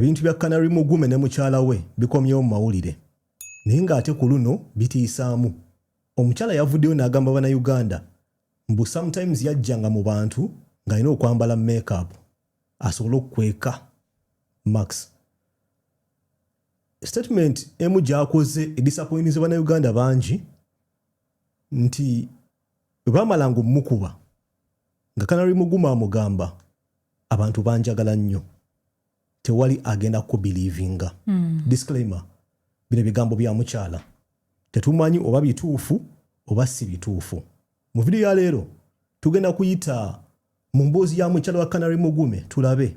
Ebintu bya Canary Mugume ne mukyala we bikomyewo mu mawulire. Naye ng'ate ku luno bitiisaamu. Omukyala yavuddeyo n'agamba bannayuganda mbu sometimes yajjanga mu bantu ng'alina okwambala make-up asobole okukweka Max. Statement emu gy'akoze edisappointinze bannayuganda bangi nti baamalanga omukuba nga Canary Mugume amugamba abantu banjagala nnyo tewali agenda kubelievinga. Disclaimer, bino bigambo bya mukyala tetumanyi oba bituufu oba si bituufu. Mu video ya leero tugenda kuyita mu mboozi ya mukyala wa Canary Mugume tulabe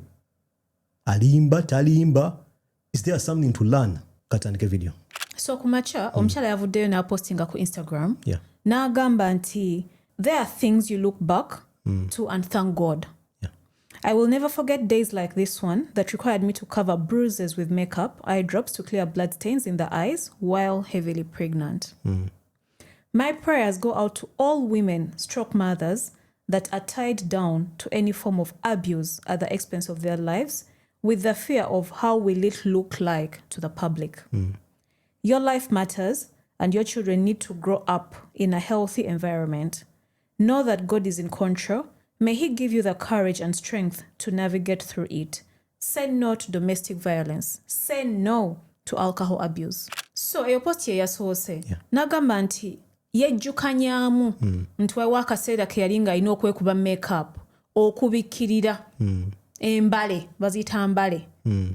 alimba talimba. Is there something to learn? Katandike video. So kumacha omukyala yavuddeyo n'apostinga ku Instagram n'agamba nti there are things you look back to and thank God. I will never forget days like this one that required me to cover bruises with makeup, eye drops to clear blood stains in the eyes while heavily pregnant. My prayers go out to all women, stroke mothers, that are tied down to any form of abuse at the expense of their lives with the fear of how will it look like to the public. Your life matters and your children need to grow up in a healthy environment. Know that God is in control. May he give you the courage and strength to navigate through it. Say no to domestic violence. Say no to alcohol abuse. So eyo post ye yasoose n'agamba nti yejjukanyaamu nti waliwo akaseera ke yali ng'alina okwekuba make-up okubikkirira embale baziyita mbale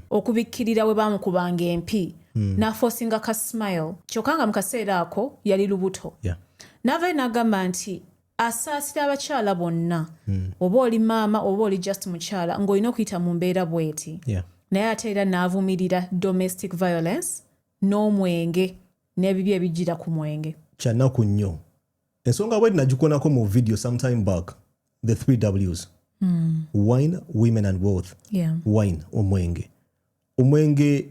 okubikkirira we baamukubanga empi n'aforcinga ka smile kyokka nga mu kaseera ako yali lubuto. N'avaayo n'agamba nti asaasira abakyala bonna oba oli maama oba oli just mukyala ng'olina okuyita mu mbeera bweti. Naye ate era n'avumirira domestic violence n'omwenge n'ebibi ebijjira ku mwenge. Kyanaku nnyo. Ensonga bwe nagikonako mu video sometime back, the 3 W's. Wine, women and wealth. Wine, omwenge. Omwenge